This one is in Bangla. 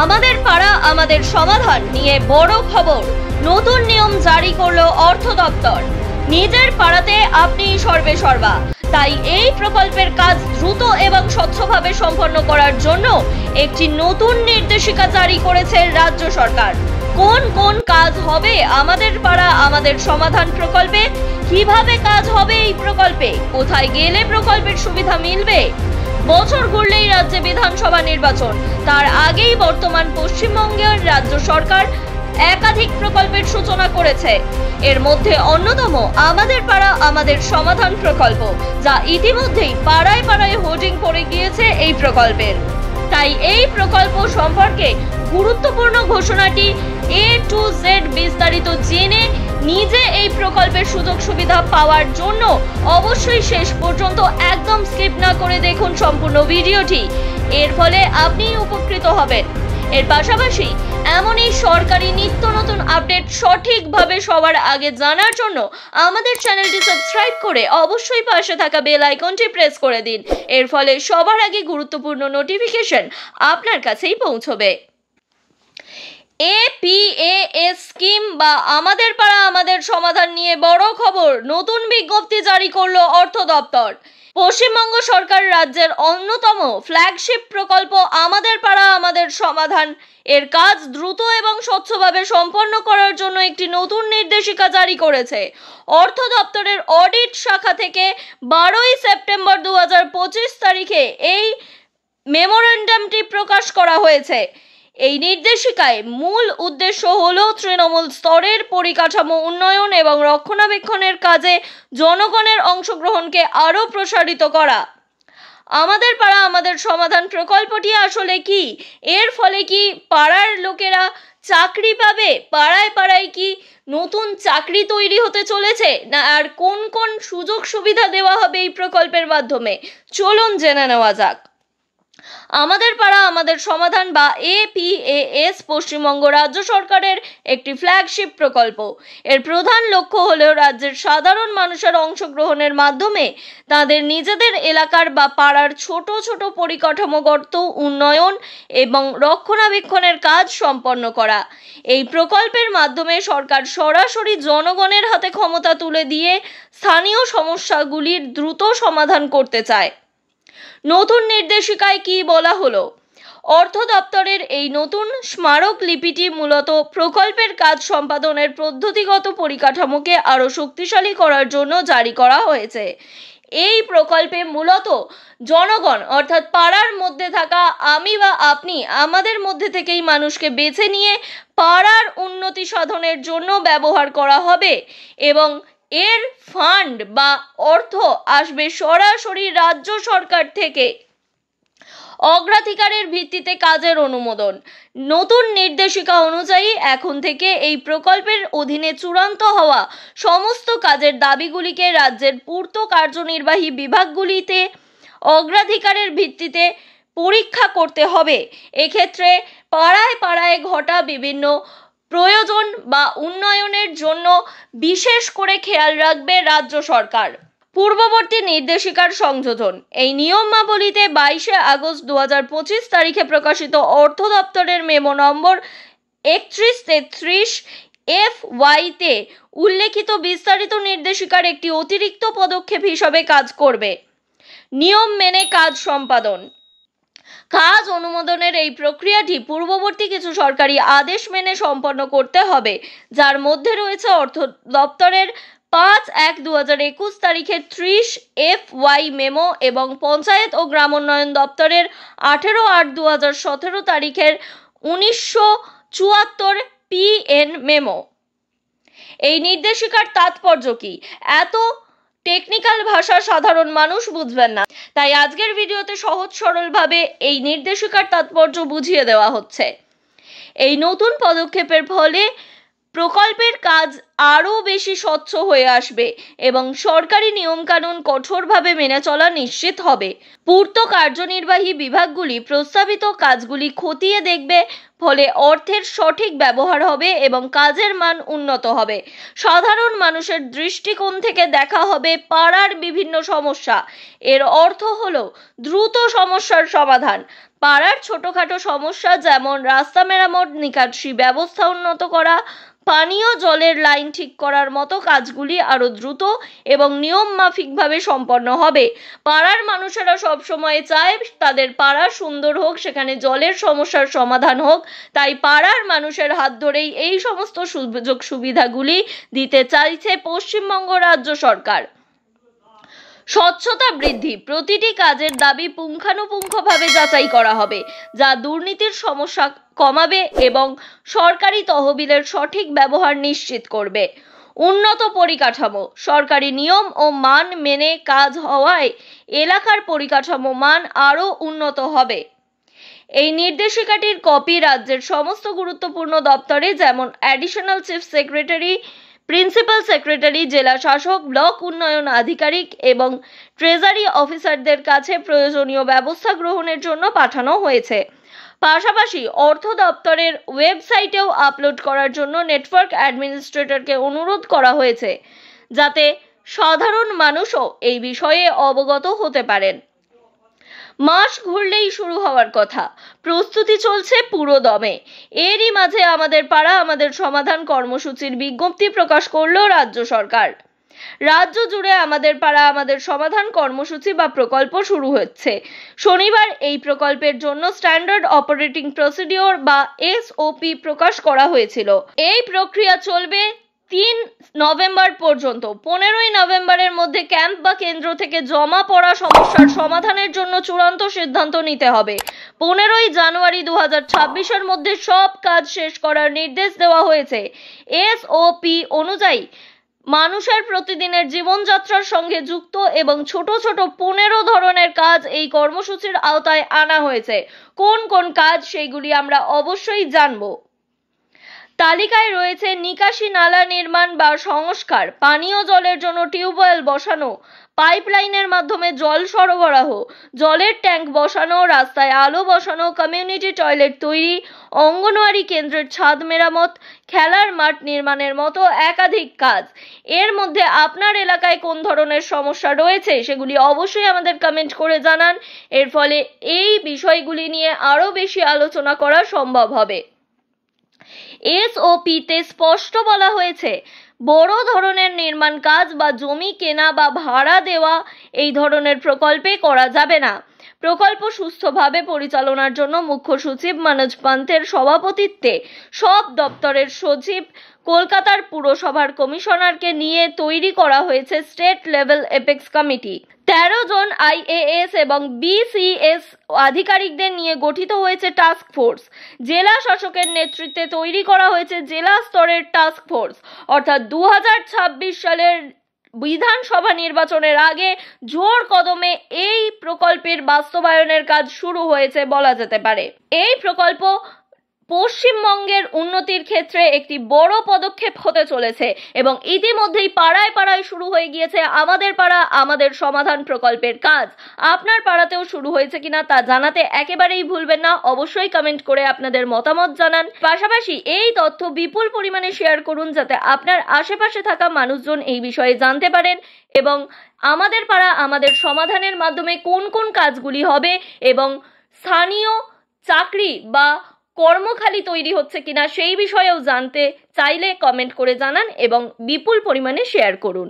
আমাদের পাড়া আমাদের সমাধান নিয়ে বড় খবর। নতুন নিয়ম জারি করলো অর্থ দপ্তর। নিজের পাড়াতে আপনি সর্বে সর্বা, তাই এই প্রকল্পের কাজ দ্রুত এবং স্বচ্ছভাবে সম্পন্ন করার জন্য একটি নতুন নির্দেশিকা জারি করেছে রাজ্য সরকার। কোন কোন কাজ হবে আমাদের পাড়া আমাদের সমাধান প্রকল্পে, কিভাবে কাজ হবে এই প্রকল্পে, কোথায় গেলে প্রকল্পের সুবিধা মিলবে। বছর ঘুরলেই রাজ্যে বিধানসভা নির্বাচন, তার আগেই বর্তমান পশ্চিমবঙ্গের রাজ্য সরকার একাধিক প্রকল্পের সূচনা করেছে। এর মধ্যে অন্যতম আমাদের পাড়া আমাদের সমাধান প্রকল্প, যা ইতিমধ্যেই পাড়ায় পাড়ায় হোর্ডিং পড়ে গিয়েছে এই প্রকল্পের। তাই এই প্রকল্প সম্পর্কে গুরুত্বপূর্ণ ঘোষণাটি A to Z বিস্তারিত জেনে নিজে এই প্রকল্পের সুযোগ সুবিধা পাওয়ার জন্য অবশ্যই শেষ পর্যন্ত একদম স্কিপ না করে দেখুন সম্পূর্ণ ভিডিওটি। এর ফলে আপনি উপকৃত হবেন। এর পাশাপাশি এমনই সরকারি নিত্য নতুন আপডেট সঠিকভাবে সবার আগে জানার জন্য আমাদের চ্যানেলটি সাবস্ক্রাইব করে অবশ্যই পাশে থাকা বেল আইকনটি প্রেস করে দিন। এর ফলে সবার আগে গুরুত্বপূর্ণ নোটিফিকেশন আপনার কাছেই পৌঁছবে। APAS স্কিম বা আমাদের পাড়া আমাদের সমাধান নিয়ে বড় খবর। নতুন বিজ্ঞপ্তি জারি করলো অর্থ দপ্তর। পশ্চিমবঙ্গ সরকার রাজ্যের অন্যতম ফ্ল্যাগশিপ প্রকল্প আমাদের পাড়া আমাদের সমাধান এর কাজ দ্রুত এবং স্বচ্ছভাবে সম্পন্ন করার জন্য একটি নতুন নির্দেশিকা জারি করেছে। অর্থ দপ্তরের অডিট শাখা থেকে 12ই সেপ্টেম্বর 2025 তারিখে এই মেমোরেন্ডামটি প্রকাশ করা হয়েছে। এই নির্দেশিকায় মূল উদ্দেশ্য হলো তৃণমূল স্তরের পরিকাঠামো উন্নয়ন এবং রক্ষণাবেক্ষণের কাজে জনগণের অংশগ্রহণকে আরও প্রসারিত করা। আমাদের পাড়া আমাদের সমাধান প্রকল্পটি আসলে কি? এর ফলে কি পাড়ার লোকেরা চাকরি পাবে? পাড়ায় পাড়ায় কি নতুন চাকরি তৈরি হতে চলেছে না আর কোন কোন সুযোগ সুবিধা দেওয়া হবে এই প্রকল্পের মাধ্যমে? চলুন জেনে নেওয়া যাক। আমাদের পাড়া আমাদের সমাধান বা APAS পশ্চিমবঙ্গ রাজ্য সরকারের একটি ফ্ল্যাগশিপ প্রকল্প। এর প্রধান লক্ষ্য হলো রাজ্যের সাধারণ মানুষের অংশগ্রহণের মাধ্যমে তাদের নিজেদের এলাকার বা পাড়ার ছোট ছোট পরিকাঠামোগত উন্নয়ন এবং রক্ষণাবেক্ষণের কাজ সম্পন্ন করা। এই প্রকল্পের মাধ্যমে সরকার সরাসরি জনগণের হাতে ক্ষমতা তুলে দিয়ে স্থানীয় সমস্যাগুলির দ্রুত সমাধান করতে চায়। নতুন নির্দেশিকায় কি বলা হলো? অর্থ দপ্তরের এই নতুন স্মারক লিপিটি মূলত প্রকল্পের কাজ সম্পাদনের পদ্ধতিগত পরিকাঠামোকে আরও শক্তিশালী করার জন্য জারি করা হয়েছে। এই প্রকল্পে মূলত জনগণ অর্থাৎ পাড়ার মধ্যে থাকা আমি বা আপনি আমাদের মধ্যে থেকেই মানুষকে বেছে নিয়ে পাড়ার উন্নতি সাধনের জন্য ব্যবহার করা হবে এবং এর ফান্ড বা অর্থ আসবে সরাসরি রাজ্য সরকার থেকে। অগ্রাধিকারের ভিত্তিতে কাজের অনুমোদন। নতুন নির্দেশিকা অনুযায়ী এখন থেকে এই প্রকল্পের অধীনে চূড়ান্ত হওয়া সমস্ত কাজের দাবিগুলিকে রাজ্যের পূর্ত কার্যনির্বাহী বিভাগগুলিতে অগ্রাধিকারের ভিত্তিতে পরীক্ষা করতে হবে। এক্ষেত্রে পাড়ায় পাড়ায় ঘটা বিভিন্ন প্রয়োজন বা উন্নয়নের জন্য বিশেষ করে খেয়াল রাখবে রাজ্য সরকার। পূর্ববর্তী নির্দেশিকার সংযোজন। এই নিয়মাবলীতে 22শে আগস্ট 2025 তারিখে প্রকাশিত অর্থ দপ্তরের মেমো নম্বর 3133 FY-তে উল্লেখিত বিস্তারিত নির্দেশিকার একটি অতিরিক্ত পদক্ষেপ হিসাবে কাজ করবে। নিয়ম মেনে কাজ সম্পাদন। কাজ অনুমোদনের এই প্রক্রিয়াটি পূর্ববর্তী কিছু সরকারি আদেশ মেনে সম্পন্ন করতে হবে, যার মধ্যে রয়েছে অর্থ দপ্তরের 5/1/2021 তারিখের 30 FY মেমো এবং পঞ্চায়েত ও গ্রামোন্নয়ন দপ্তরের 18/8/2017 তারিখের 1974 PN মেমো। এই নির্দেশিকার তাৎপর্য কি? এত টেকনিক্যাল ভাষা সাধারণ মানুষ বুঝবেন না, তাই আজকের ভিডিওতে সহজ সরলভাবে এই নির্দেশিকার তাৎপর্য বুঝিয়ে দেওয়া হচ্ছে। এই নতুন পদক্ষেপের ফলে প্রকল্পের কাজ আরও বেশি স্বচ্ছ হয়ে আসবে এবং সরকারি নিয়মকানুন কঠোরভাবে মেনে চলা নিশ্চিত হবে। পূর্ত কার্যনির্বাহী বিভাগগুলি প্রস্তাবিত কাজগুলি খতিয়ে দেখবে, ফলে অর্থের সঠিক ব্যবহার হবে এবং কাজের মান উন্নত হবে। সাধারণ মানুষের দৃষ্টিকোণ থেকে দেখা হবে পাড়ার বিভিন্ন সমস্যা। এর অর্থ হলো দ্রুত সমস্যার সমাধান। পাড়ার ছোটখাটো সমস্যা যেমন রাস্তা মেরামত, নিকাশি ব্যবস্থা উন্নত করা, পানীয় জলের লাইন ঠিক করার মতো কাজগুলি আরও দ্রুত এবং নিয়ম মাফিকভাবে সম্পন্ন হবে। পাড়ার মানুষেরা সবসময় চায় তাদের পাড়া সুন্দর হোক, সেখানে জলের সমস্যার সমাধান হোক। তাই পাড়ার মানুষের হাত ধরেই এই সমস্ত সুযোগ সুবিধাগুলি দিতে চাইছে পশ্চিমবঙ্গ রাজ্য সরকার। স্বচ্ছতা বৃদ্ধি, প্রতিটি কাজের দাবি পুঙ্খানুপুঙ্খভাবে যাচাই করা হবে, যা দুর্নীতির সমস্যা কমাবে এবং সরকারি তহবিলের সঠিক ব্যবহার নিশ্চিত করবে। উন্নত পরিকাঠামো, সরকারি নিয়ম ও মান মেনে কাজ হওয়ায় এলাকার পরিকাঠামো মান আরও উন্নত হবে। এই নির্দেশিকাটির কপি রাজ্যের সমস্ত গুরুত্বপূর্ণ দপ্তরে যেমন additional chief secretary, principal secretary, জেলা শাসক, ব্লক উন্নয়ন আধিকারিক এবং ট্রেজারি অফিসারদের কাছে প্রয়োজনীয় ব্যবস্থা গ্রহণের জন্য পাঠানো হয়েছে। পাশাপাশি অর্থ দপ্তরের ওয়েবসাইটেও আপলোড করার জন্য নেটওয়ার্ক অ্যাডমিনিস্ট্রেটরকে অনুরোধ করা হয়েছে, যাতে সাধারণ মানুষও এই বিষয়ে অবগত হতে পারেন। মাস ঘুরলেই শুরু হওয়ার কথা, প্রস্তুতি চলছে পুরো দমে। এরই মাঝে আমাদের পাড়া আমাদের সমাধান কর্মসূচির বিজ্ঞপ্তি প্রকাশ করল রাজ্য সরকার। রাজ্য জুড়ে আমাদের পাড়া আমাদের সমাধান কর্মসূচি বা প্রকল্প শুরু হচ্ছে। শনিবার এই প্রকল্পের জন্য স্ট্যান্ডার্ড অপারেটিং প্রসিডিওর বা SOP প্রকাশ করা হয়েছিল। এই প্রক্রিয়া চলবে 3 নভেম্বর পর্যন্ত। 15ই নভেম্বরের মধ্যে ক্যাম্প বা কেন্দ্র থেকে জমা পড়া সমস্যার সমাধানের জন্য চূড়ান্ত সিদ্ধান্ত নিতে হবে। 15ই জানুয়ারি 2026-এর মধ্যে সব কাজ শেষ করার নির্দেশ দেওয়া হয়েছে। SOP অনুযায়ী মানুষের প্রতিদিনের জীবনযাত্রার সঙ্গে যুক্ত এবং ছোট ছোট 15 ধরনের কাজ এই কর্মসূচির আওতায় আনা হয়েছে। কোন কোন কাজ সেইগুলি আমরা অবশ্যই জানবো। তালিকায় রয়েছে নিকাশি নালা নির্মাণ বা সংস্কার, পানীয় জলের জন্য টিউবওয়েল বসানো, পাইপলাইনের মাধ্যমে জল সরবরাহ, জলের ট্যাঙ্ক বসানো, রাস্তায় আলো বসানো, কমিউনিটি টয়লেট তৈরি, অঙ্গনওয়াড়ি কেন্দ্রের ছাদ মেরামত, খেলার মাঠ নির্মাণের মতো একাধিক কাজ। এর মধ্যে আপনার এলাকায় কোন ধরনের সমস্যা রয়েছে সেগুলি অবশ্যই আমাদের কমেন্ট করে জানান। এর ফলে এই বিষয়গুলি নিয়ে আরও বেশি আলোচনা করা সম্ভব হবে। SOP-তে স্পষ্ট বলা হয়েছে, বড় ধরনের নির্মাণ কাজ বা জমি কেনা বা ভাড়া দেওয়া এই ধরনের প্রকল্পে করা যাবে না। প্রকল্প সুস্থভাবে পরিচালনার জন্য মুখ্য সচিব মনোজ পান্থের সভাপতিত্বে সব দপ্তরের সচিব, কলকাতার পুরসভার কমিশনারকে নিয়ে তৈরি করা হয়েছে স্টেট লেভেল এপেক্স কমিটি। 13 জন IAS এবং BCS আধিকারিকদের নিয়ে গঠিত হয়েছে টাস্ক ফোর্স। জেলা শাসকের নেতৃত্বে তৈরি করা হয়েছে জেলা স্তরের টাস্ক ফোর্স। অর্থাৎ 2026 সালের বিধানসভা নির্বাচনের আগে জোর কদমে এই প্রকল্পের বাস্তবায়নের কাজ শুরু হয়েছে বলা যেতে পারে। এই প্রকল্প পশ্চিমবঙ্গের উন্নতির ক্ষেত্রে একটি বড় পদক্ষেপ হতে চলেছে এবং ইতিমধ্যেই পাড়ায় পাড়ায় শুরু হয়ে গিয়েছে আমাদের পাড়া আমাদের সমাধান প্রকল্পের কাজ। আপনার পাড়াতেও শুরু হয়েছে কিনা তা জানাতে একেবারেই ভুলবেন না। অবশ্যই কমেন্ট করে আপনাদের মতামত জানান। পাশাপাশি এই তথ্য বিপুল পরিমাণে শেয়ার করুন, যাতে আপনার আশেপাশে থাকা মানুষজন এই বিষয়ে জানতে পারেন এবং আমাদের পাড়া আমাদের সমাধানের মাধ্যমে কোন কোন কাজগুলি হবে এবং স্থানীয় চাকরি বা কর্মখালি তৈরি হচ্ছে কিনা সেই বিষয়েও জানতে চাইলে কমেন্ট করে জানান এবং বিপুল পরিমাণে শেয়ার করুন।